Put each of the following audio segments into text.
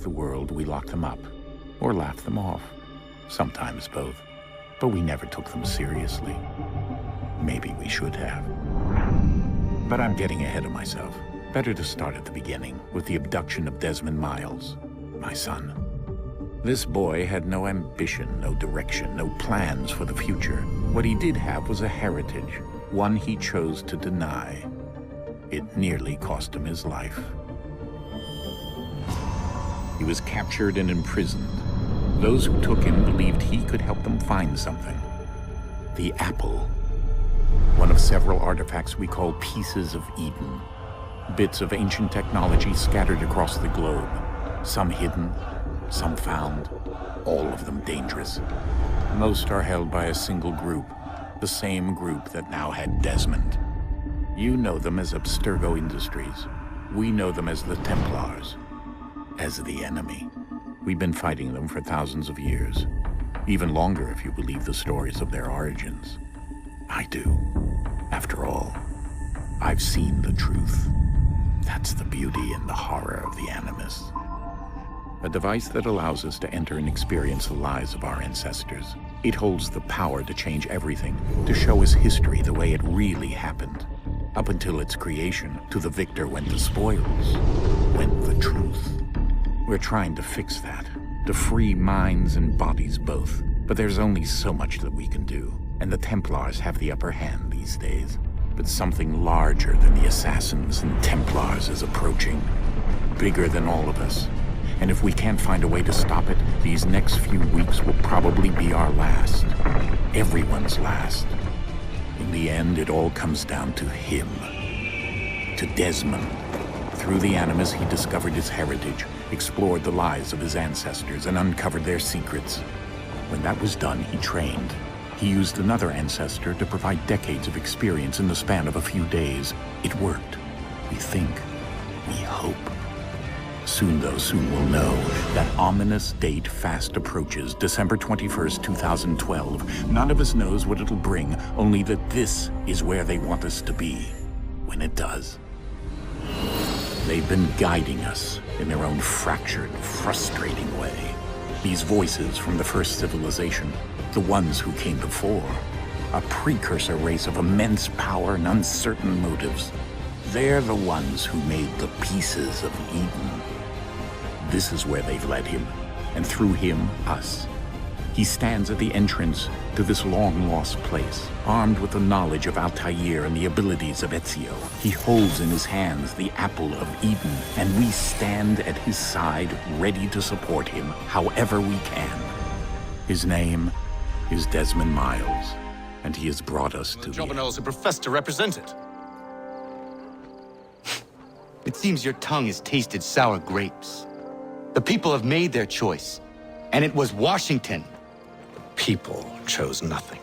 the world, we locked them up, or laughed them off. Sometimes both. But we never took them seriously. Maybe we should have. But I'm getting ahead of myself. Better to start at the beginning, with the abduction of Desmond Miles, my son. This boy had no ambition, no direction, no plans for the future. What he did have was a heritage, one he chose to deny. It nearly cost him his life. He was captured and imprisoned. Those who took him believed he could help them find something. The apple. One of several artifacts we call pieces of Eden. Bits of ancient technology scattered across the globe. Some hidden, some found, all of them dangerous. Most are held by a single group, the same group that now had Desmond. You know them as Abstergo Industries. We know them as the Templars, as the enemy. We've been fighting them for thousands of years, even longer if you believe the stories of their origins. I do. After all, I've seen the truth. That's the beauty and the horror of the Animus. A device that allows us to enter and experience the lives of our ancestors. It holds the power to change everything, to show us history the way it really happened. Up until its creation, to the victor went the spoils, went the truth. We're trying to fix that, to free minds and bodies both. But there's only so much that we can do, and the Templars have the upper hand these days. But something larger than the Assassins and Templars is approaching, bigger than all of us. And if we can't find a way to stop it, these next few weeks will probably be our last. Everyone's last. In the end, it all comes down to him. To Desmond. Through the Animus, he discovered his heritage, explored the lives of his ancestors, and uncovered their secrets. When that was done, he trained. He used another ancestor to provide decades of experience in the span of a few days. It worked. We think. We hope. Soon, though, soon we'll know. That ominous date fast approaches, December 21st, 2012. None of us knows what it'll bring, only that this is where they want us to be, when it does. They've been guiding us in their own fractured, frustrating way. These voices from the first civilization, the ones who came before, a precursor race of immense power and uncertain motives. They're the ones who made the pieces of Eden. This is where they've led him, and through him, us. He stands at the entrance to this long-lost place, armed with the knowledge of Altair and the abilities of Ezio. He holds in his hands the apple of Eden, and we stand at his side, ready to support him however we can. His name is Desmond Miles, and he has brought us to the Jobinals who profess to represent it. It seems your tongue has tasted sour grapes. The people have made their choice, and it was Washington. People chose nothing.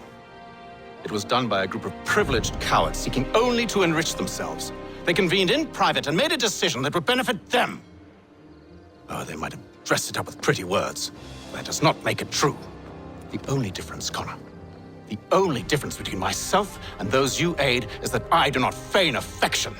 It was done by a group of privileged cowards seeking only to enrich themselves. They convened in private and made a decision that would benefit them. Oh, they might have dressed it up with pretty words. That does not make it true. The only difference, Connor, the only difference between myself and those you aid is that I do not feign affection.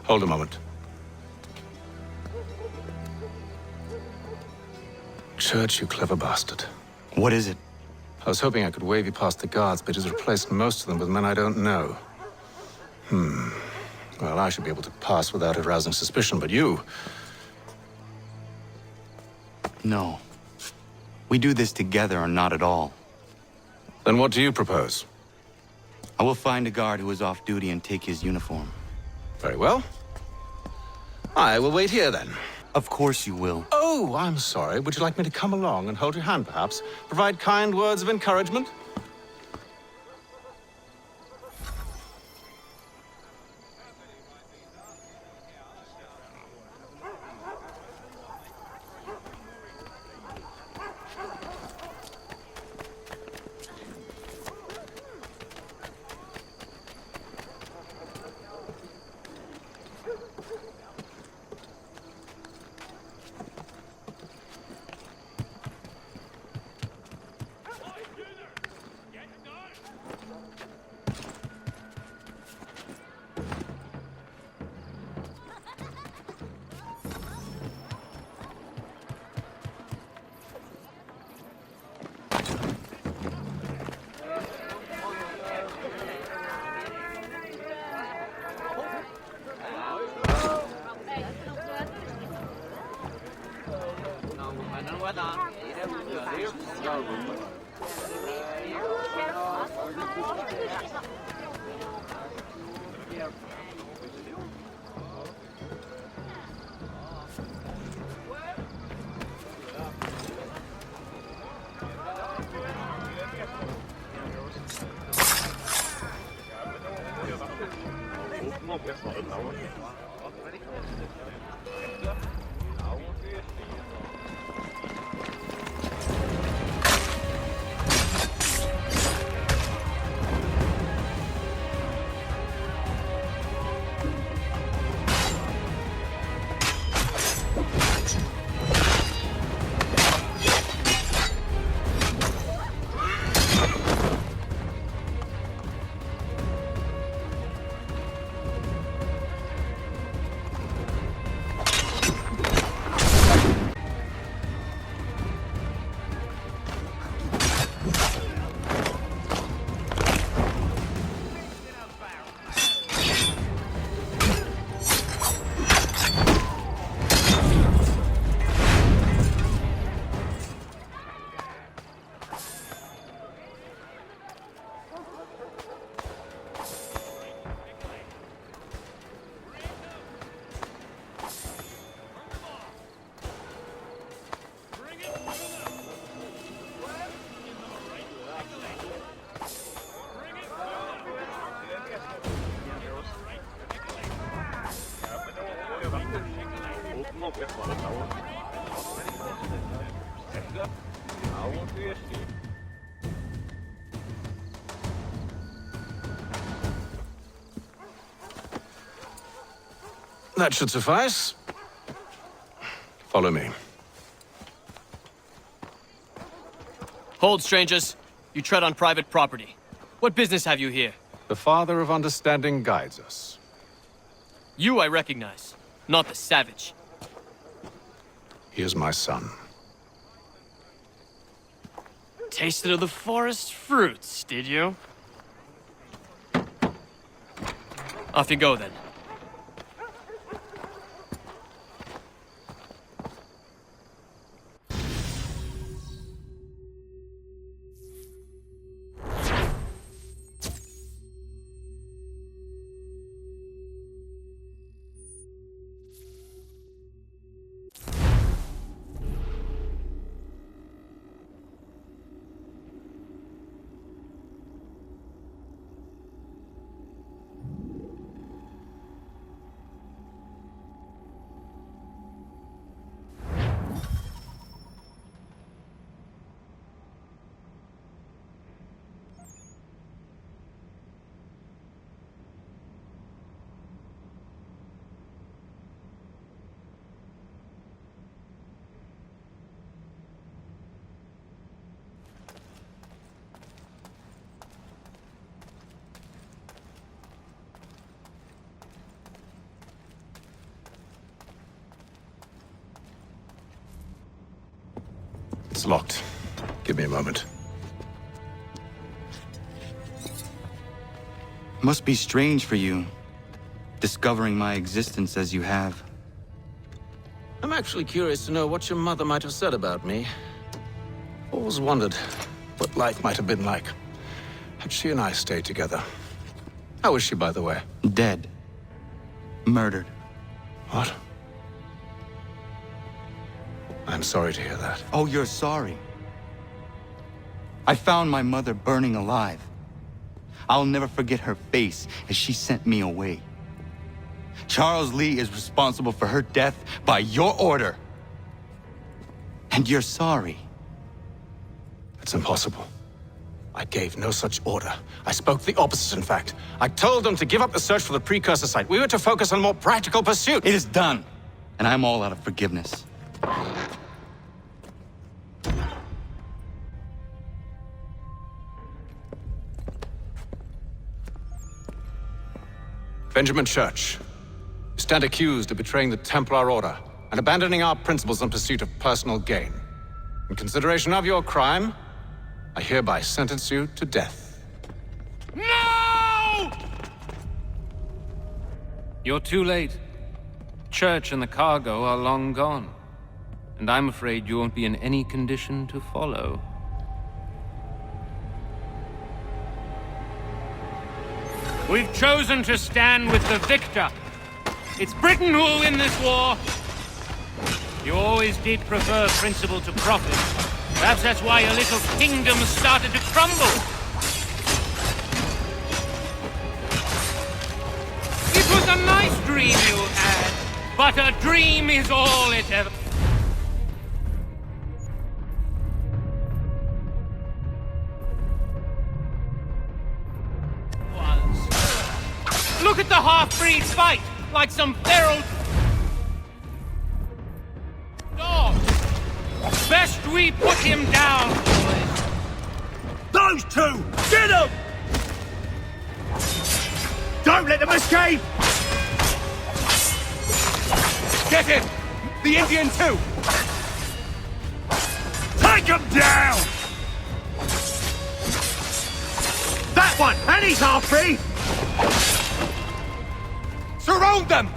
Hold a moment. Church, you clever bastard. What is it? I was hoping I could wave you past the guards, but he's replaced most of them with men I don't know. Well, I should be able to pass without arousing suspicion, but you... No. We do this together or not at all. Then what do you propose? I will find a guard who is off duty and take his uniform. Very well. I will wait here, then. Of course you will. Oh, I'm sorry. Would you like me to come along and hold your hand, perhaps? Provide kind words of encouragement? That should suffice. Follow me. Hold, strangers. You tread on private property. What business have you here? The Father of Understanding guides us. You I recognize, not the savage. He is my son. Tasted of the forest fruits, did you? Off you go, then. It's locked. Give me a moment. Must be strange for you, discovering my existence as you have. I'm actually curious to know what your mother might have said about me. Always wondered what life might have been like had she and I stayed together. How is she, by the way? Dead. Murdered. What? I'm sorry to hear that. Oh, you're sorry. I found my mother burning alive. I'll never forget her face as she sent me away. Charles Lee is responsible for her death by your order. And you're sorry. It's impossible. I gave no such order. I spoke the opposite, in fact. I told them to give up the search for the precursor site. We were to focus on more practical pursuit. It is done, and I'm all out of forgiveness. Benjamin Church, you stand accused of betraying the Templar Order and abandoning our principles in pursuit of personal gain. In consideration of your crime, I hereby sentence you to death. No! You're too late. Church and the cargo are long gone. And I'm afraid you won't be in any condition to follow. We've chosen to stand with the victor. It's Britain who will win this war. You always did prefer principle to profit. Perhaps that's why your little kingdom started to crumble. It was a nice dream you had, but a dream is all it ever was. Look at the half-breeds fight, like some feral dog. Best we put him down, boys. Those two! Get them! Don't let them escape! Get him! The Indian too! Take them down! That one! And he's half-breed! Surround them!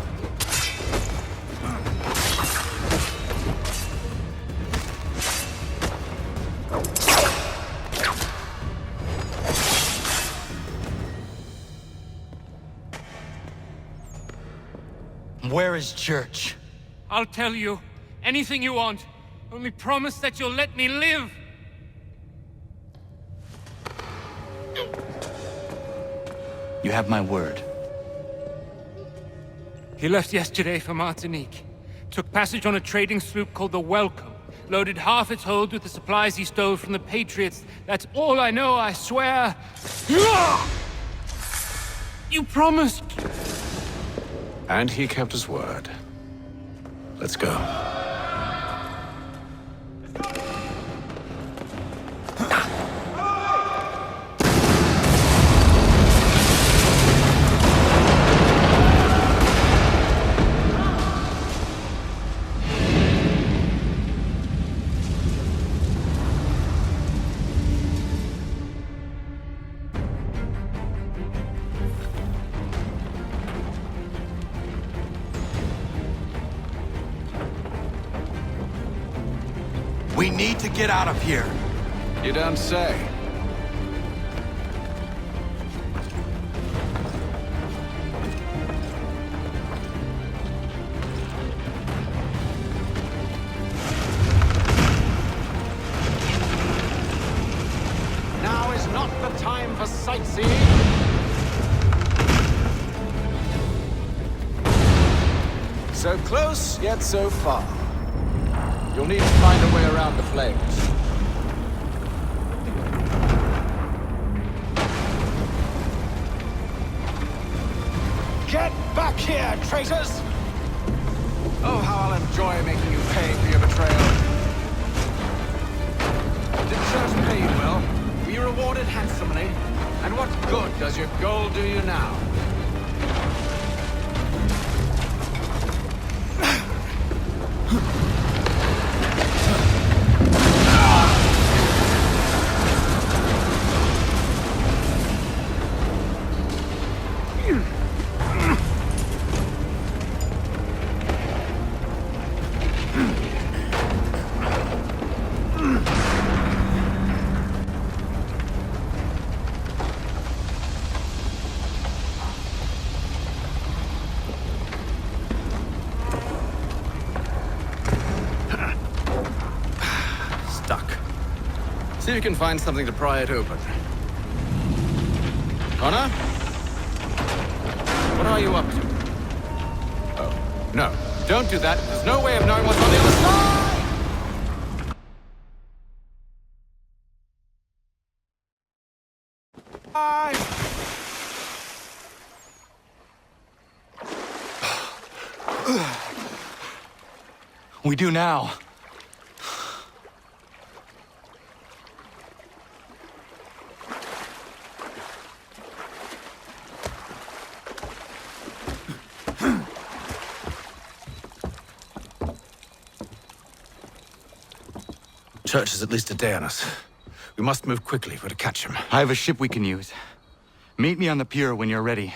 Where is Church? I'll tell you anything you want. Only promise that you'll let me live. You have my word. He left yesterday for Martinique. Took passage on a trading sloop called the Welcome. Loaded half its hold with the supplies he stole from the Patriots. That's all I know, I swear. You promised. And he kept his word. Let's go. We need to get out of here. You don't say. Now is not the time for sightseeing. So close, yet so far. You'll need to find a way around the flames. Get back here, traitors! Oh, how I'll enjoy making you pay for your betrayal. Did Church pay you well? Were you rewarded handsomely? And what good does your gold do you now? See if you can find something to pry it open. Connor? What are you up to? Oh, no. Don't do that. There's no way of knowing what's on the other side! We do now. Church is at least a day on us. We must move quickly if we're to catch him. I have a ship we can use. Meet me on the pier when you're ready.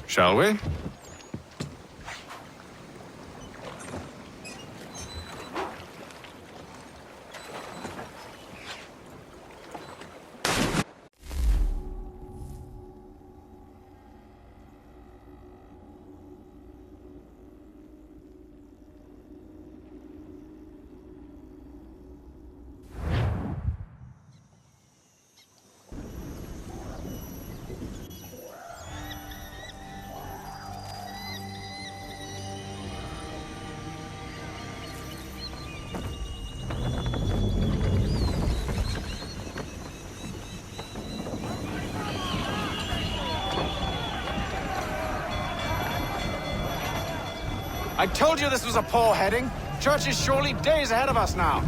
Shall we? I told you this was a poor heading. Church is surely days ahead of us now.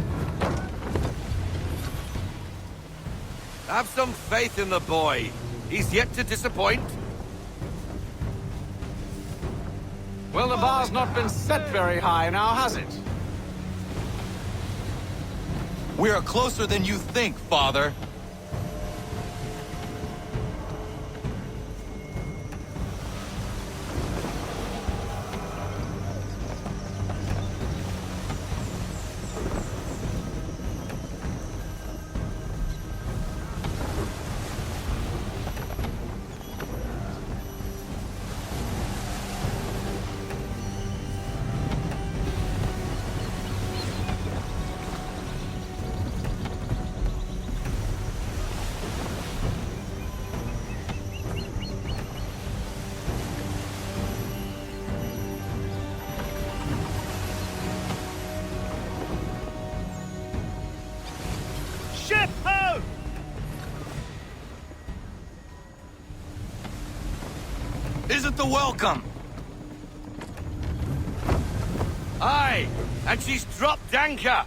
Have some faith in the boy. He's yet to disappoint. Well, the bar's not been set very high now, has it? We are closer than you think, Father. Ship ho! Isn't the welcome? Aye, and she's dropped anchor.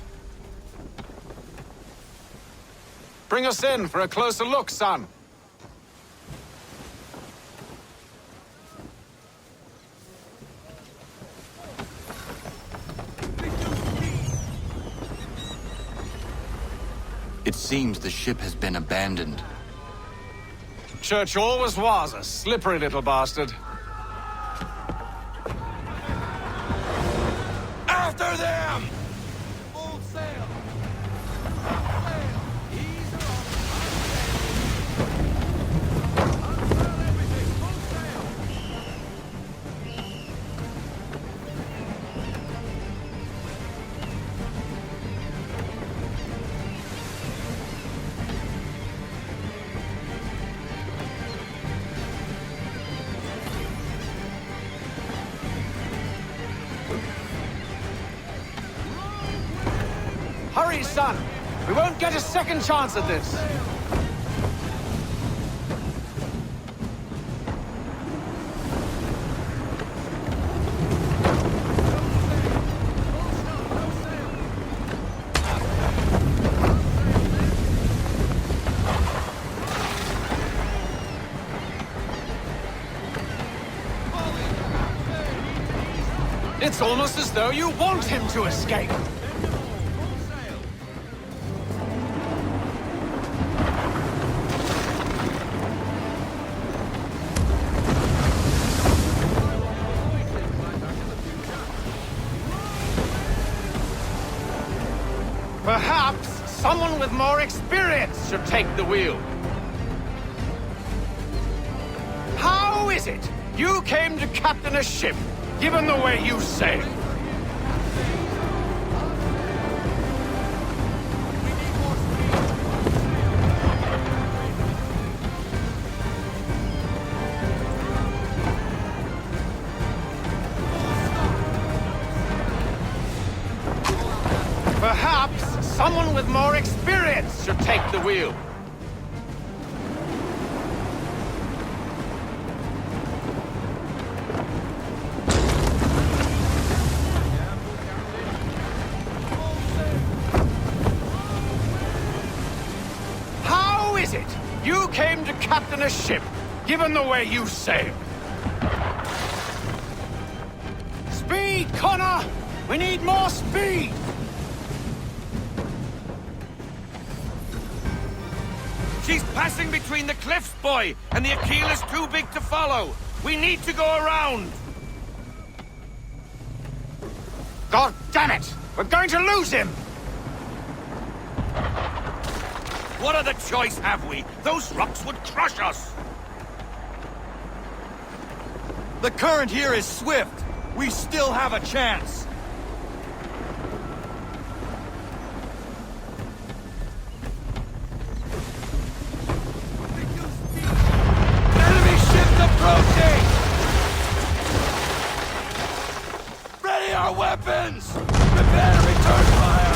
Bring us in for a closer look, son. It seems the ship has been abandoned. Church always was a slippery little bastard. After them! Full sail! Full sail! Ease her off! Unfurl everything! Full sail! Hurry, son! We won't get a second chance at this! It's almost as though you want him to escape! Perhaps someone with more experience should take the wheel. How is it you came to captain a ship, given the way you sail? Perhaps someone with more experience should take the wheel. How is it you came to captain a ship, given the way you sail? Speed, Connor! We need more speed! She's passing between the cliffs, boy, and the Aquila's too big to follow. We need to go around. God damn it! We're going to lose him! What other choice have we? Those rocks would crush us. The current here is swift. We still have a chance. Enemy ships approaching! Ready our weapons! Prepare to return fire!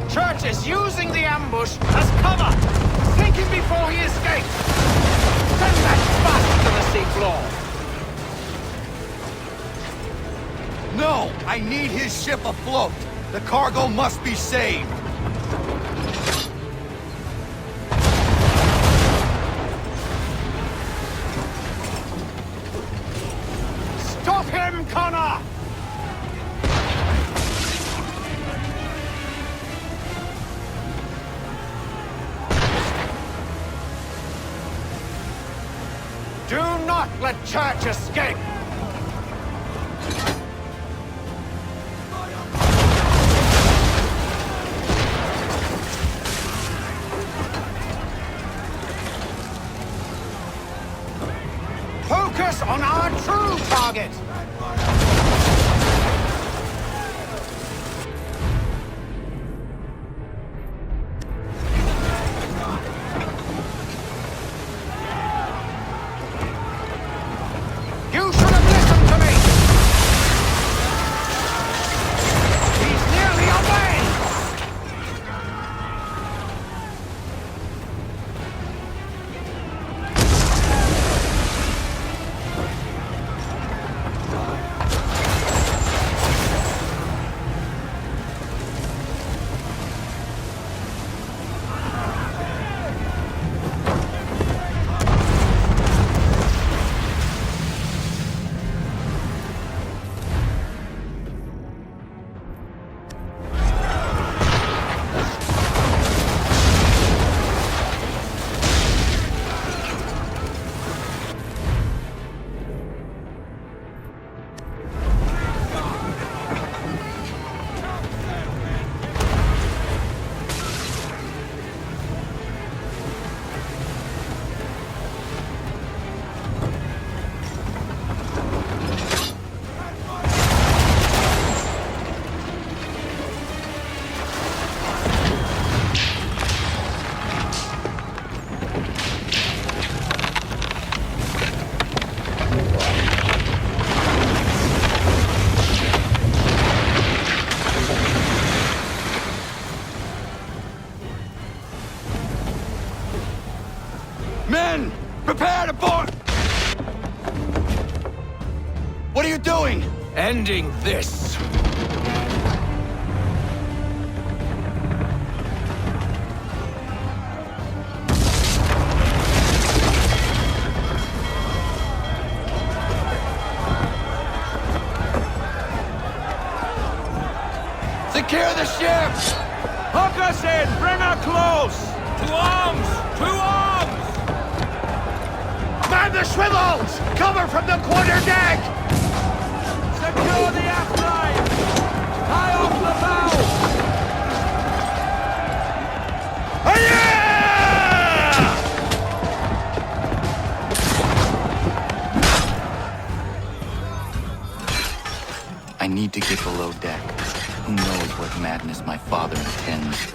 Church is using the ambush as cover! Sink him before he escapes! Send that bastard to the seafloor! No! I need his ship afloat! The cargo must be saved! Stop him, Connor! Do not let Church escape! Focus on our true target! You should have listened to me! He's nearly away! Men! Prepare to board! What are you doing? Ending this. Secure the ship! Hook us in! Bring her close! To arms! To arms! Man the swivels! Cover from the quarterdeck! Secure the aft line! Tie off the bow! I need to get below deck. Who knows what madness my father intends?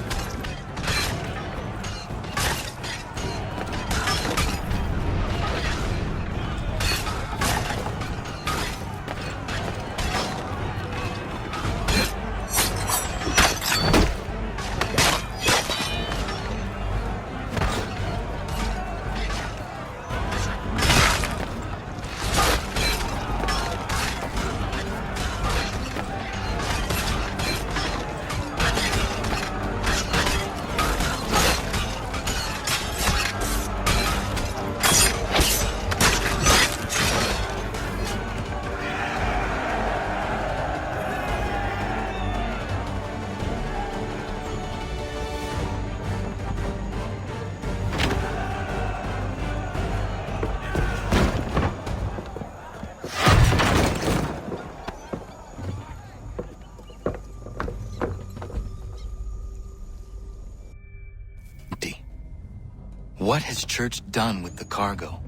What has Church done with the cargo?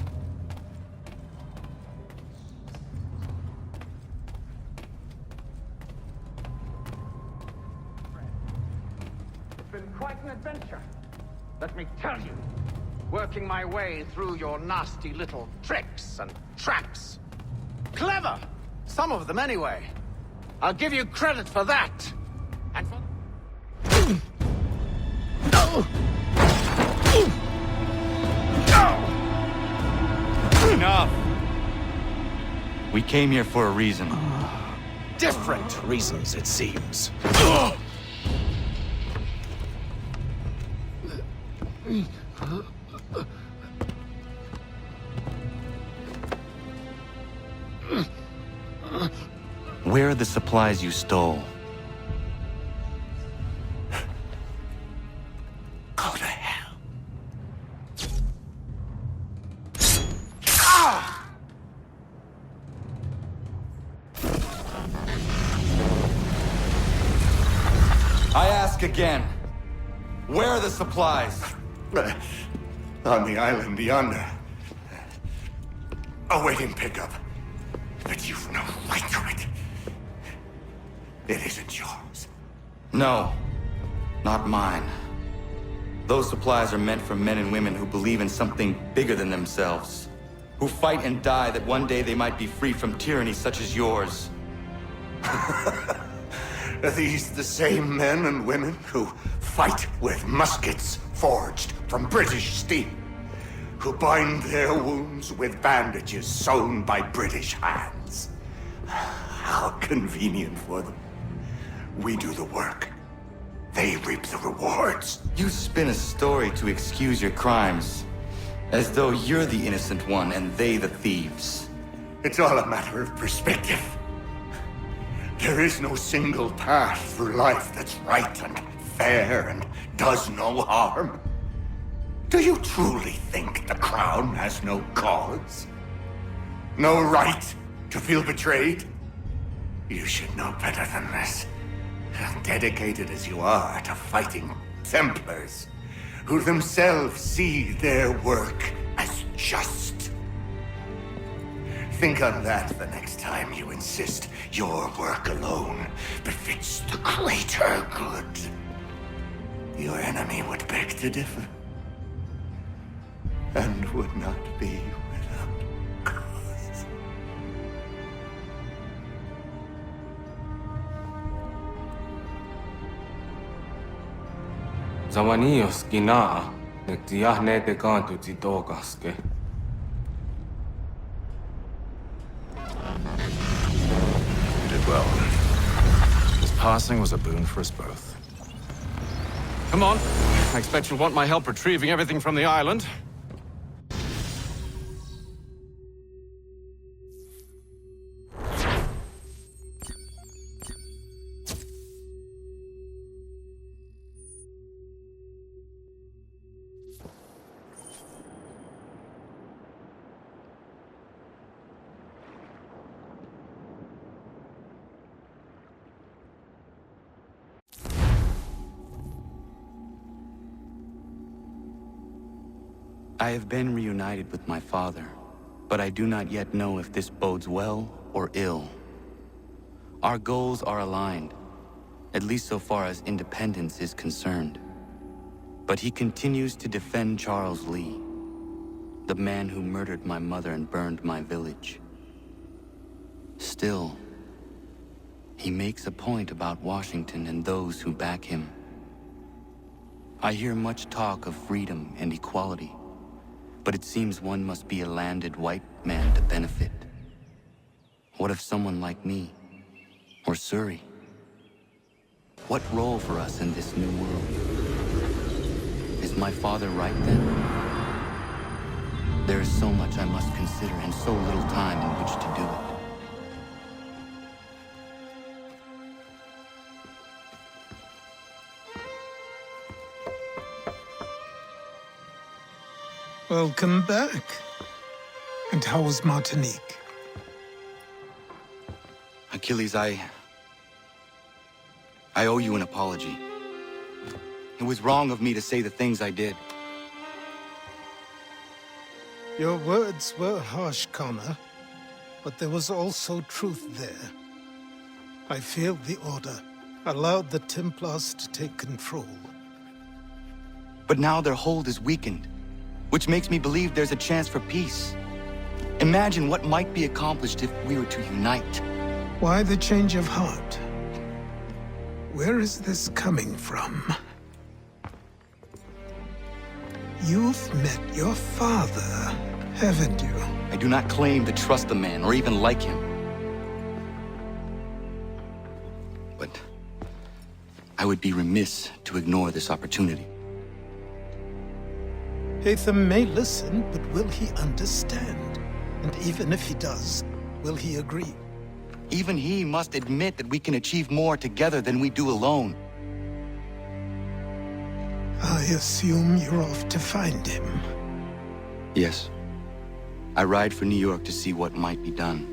It's been quite an adventure. Let me tell you. Working my way through your nasty little tricks and traps. Clever! Some of them anyway. I'll give you credit for that. And for... Enough! We came here for a reason. Different reasons, it seems. Where are the supplies you stole? Go to hell. I ask again. Where are the supplies? On the island yonder. Awaiting pickup. But you've no right to it. It isn't yours. No, not mine. Those supplies are meant for men and women who believe in something bigger than themselves. Who fight and die that one day they might be free from tyranny such as yours. Are these the same men and women who fight with muskets forged from British steel? Who bind their wounds with bandages sewn by British hands? How convenient for them. We do the work. They reap the rewards. You spin a story to excuse your crimes, as though you're the innocent one and they the thieves. It's all a matter of perspective. There is no single path through life that's right and fair and does no harm. Do you truly think the Crown has no cause? No right to feel betrayed? You should know better than this. Dedicated as you are to fighting Templars, who themselves see their work as just. Think on that the next time you insist your work alone befits the greater good. Your enemy would beg to differ, and would not be without cause. Zawanios ginaa. Nagtiyahnete kanto tito kaske. You did well. His passing was a boon for us both. Come on. I expect you'll want my help retrieving everything from the island. I have been reunited with my father, but I do not yet know if this bodes well or ill. Our goals are aligned, at least so far as independence is concerned. But he continues to defend Charles Lee, the man who murdered my mother and burned my village. Still, he makes a point about Washington and those who back him. I hear much talk of freedom and equality, but it seems one must be a landed white man to benefit. What if someone like me, or Surrey? What role for us in this new world? Is my father right then? There is so much I must consider and so little time in which to do it. Welcome back. And how was Martinique? Achilles, I owe you an apology. It was wrong of me to say the things I did. Your words were harsh, Connor, but there was also truth there. I failed the Order, allowed the Templars to take control. But now their hold is weakened, which makes me believe there's a chance for peace. Imagine what might be accomplished if we were to unite. Why the change of heart? Where is this coming from? You've met your father, haven't you? I do not claim to trust the man or even like him. But I would be remiss to ignore this opportunity. Hatham may listen, but will he understand? And even if he does, will he agree? Even he must admit that we can achieve more together than we do alone. I assume you're off to find him. Yes. I ride for New York to see what might be done.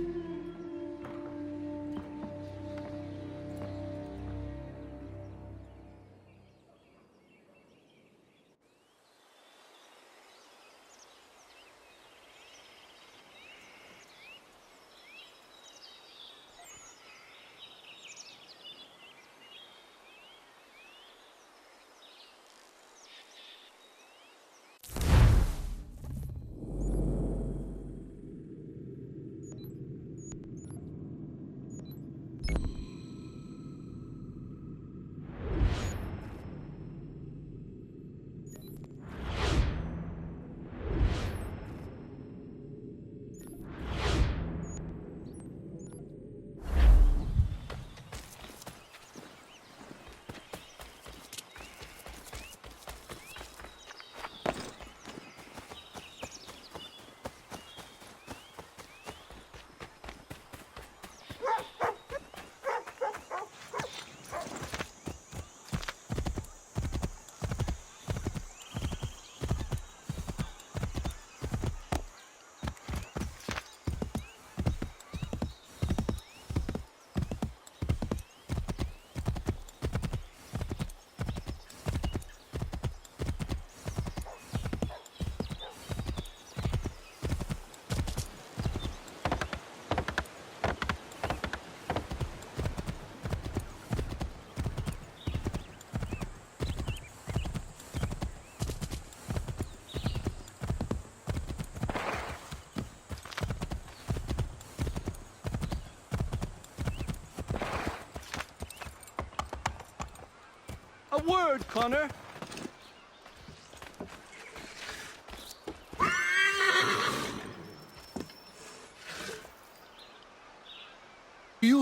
A word, Connor!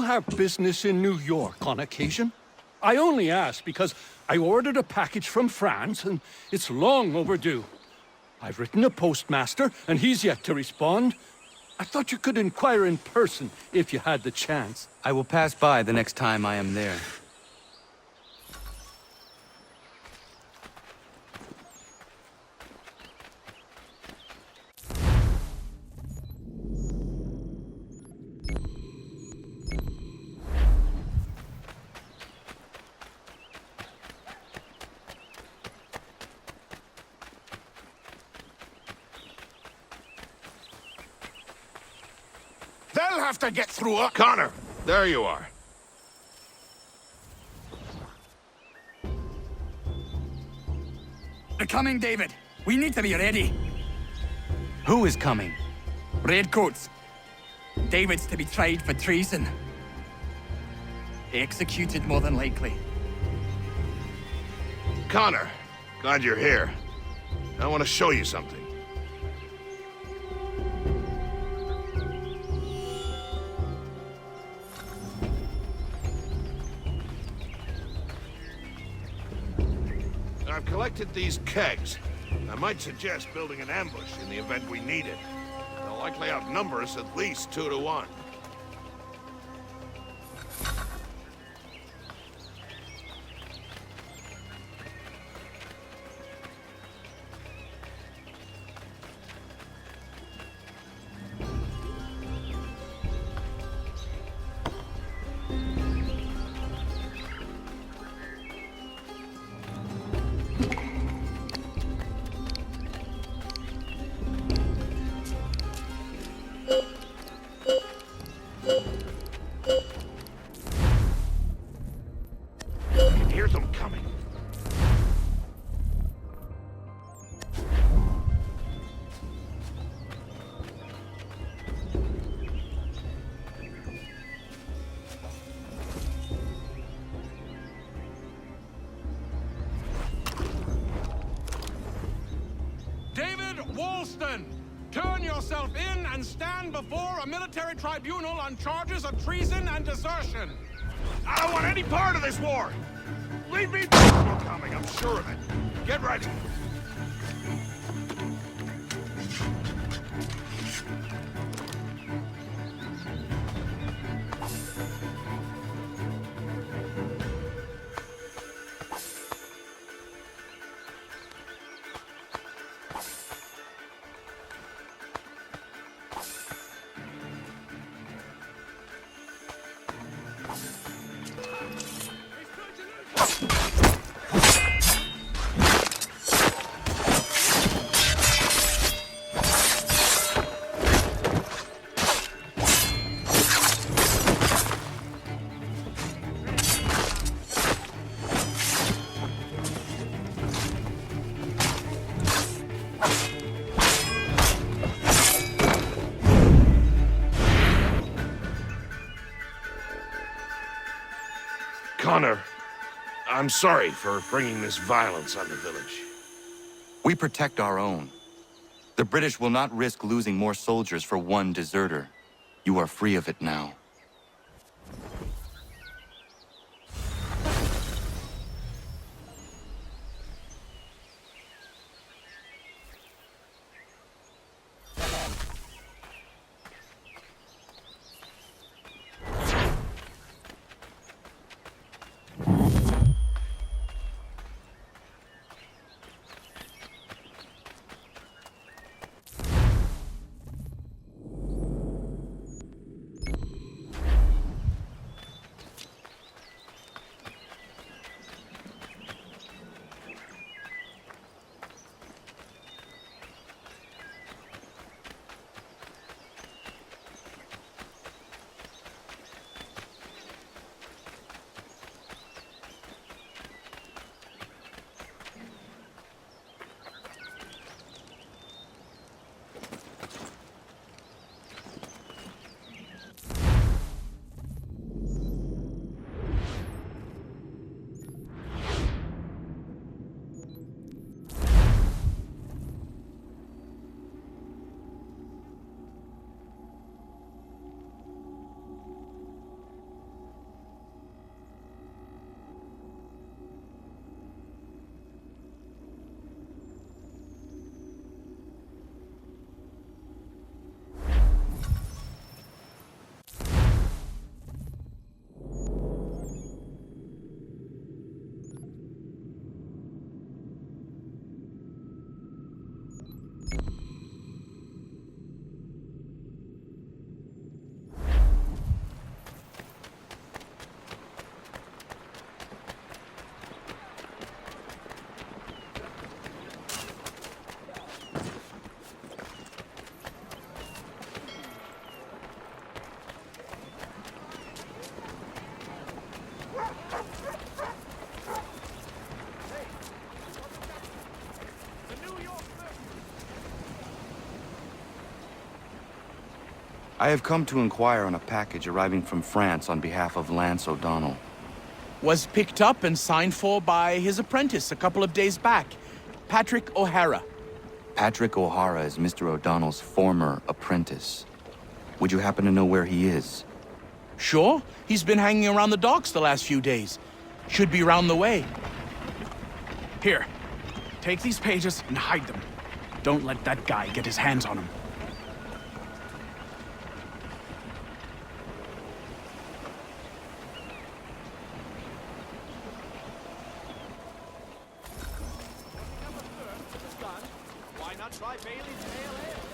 have business in New York on occasion? I only ask because I ordered a package from France, and it's long overdue. I've written a postmaster, and he's yet to respond. I thought you could inquire in person if you had the chance. I will pass by the next time I am there. They'll have to get through a... Connor, there you are. They're coming, David. We need to be ready. Who is coming? Redcoats. David's to be tried for treason. Executed, more than likely. Connor, glad you're here. I want to show you something. I've collected these kegs. I might suggest building an ambush in the event we need it. They'll likely outnumber us at least 2 to 1. Here's them coming. David Woolston! Turn yourself in and stand before a military tribunal on charges of treason and desertion. I don't want any part of this war! Leave me... We're coming, I'm sure of it. Get ready. Connor, I'm sorry for bringing this violence on the village. We protect our own. The British will not risk losing more soldiers for one deserter. You are free of it now. I have come to inquire on a package arriving from France on behalf of Lance O'Donnell. Was picked up and signed for by his apprentice a couple of days back, Patrick O'Hara. Patrick O'Hara is Mr. O'Donnell's former apprentice. Would you happen to know where he is? Sure, he's been hanging around the docks the last few days. Should be round the way. Here, take these pages and hide them. Don't let that guy get his hands on them. Why not try Bailey's Pale Ale?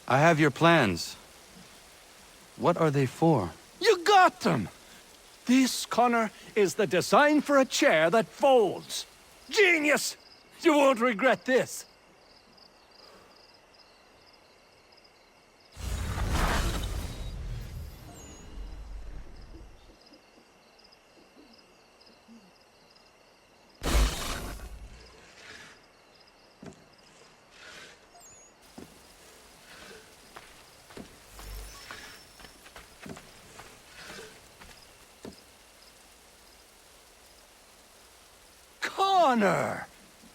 I have your plans. What are they for? You got them! This, Connor, is the design for a chair that folds. Genius! You won't regret this. Connor!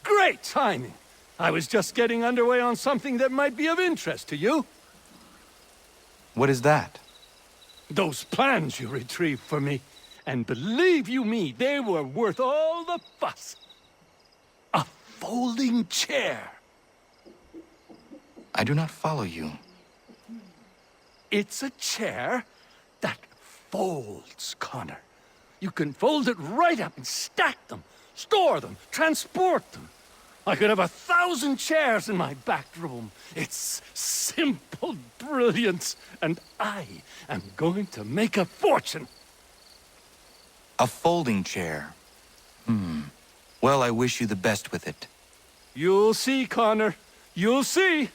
Great timing! I was just getting underway on something that might be of interest to you. What is that? Those plans you retrieved for me. And believe you me, they were worth all the fuss. A folding chair. I do not follow you. It's a chair that folds, Connor. You can fold it right up and stack them, store them, transport them. I could have 1,000 chairs in my back room. It's simple brilliance, and I am going to make a fortune. A folding chair. Well, I wish you the best with it. You'll see, Connor. You'll see.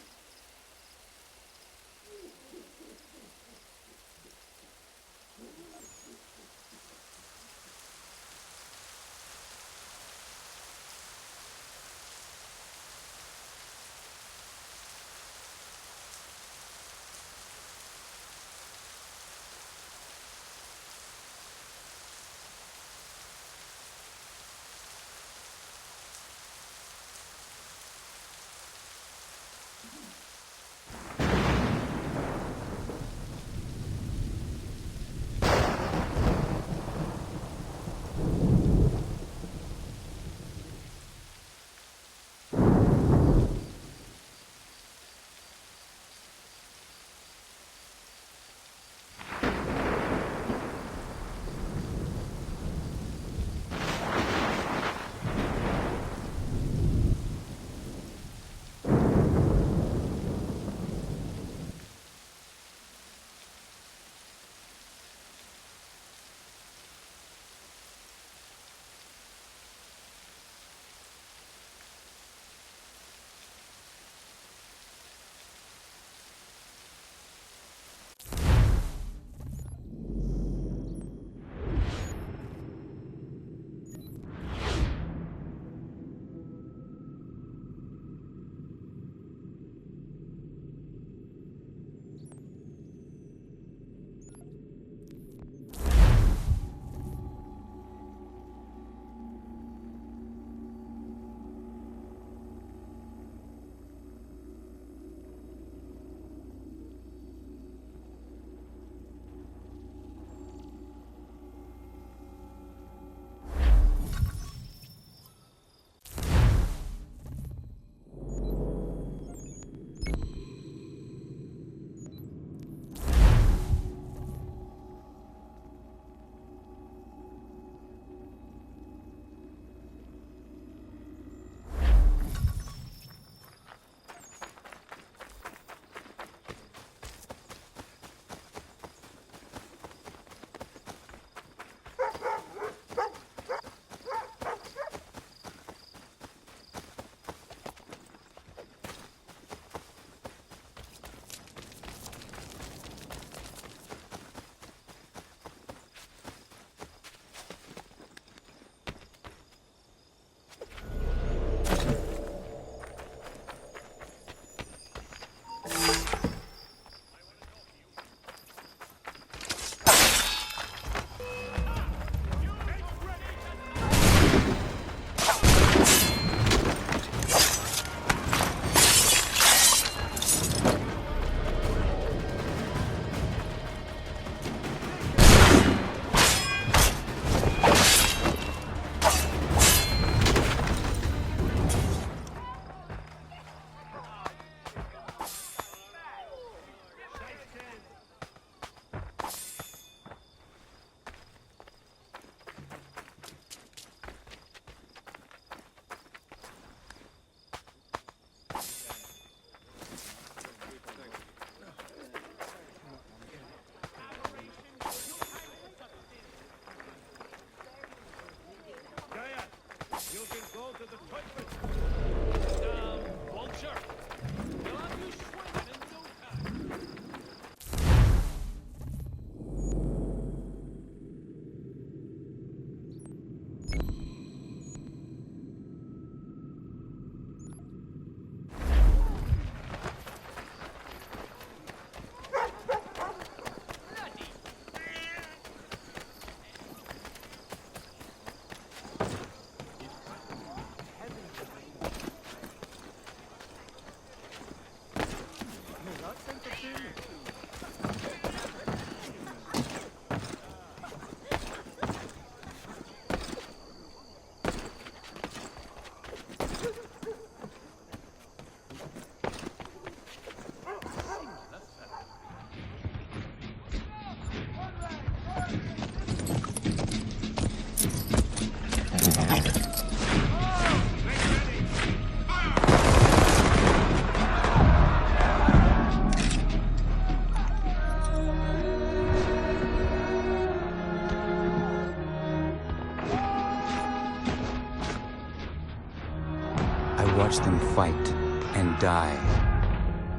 watch them fight and die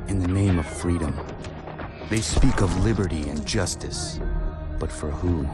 in the name of freedom. They speak of liberty and justice, but for who?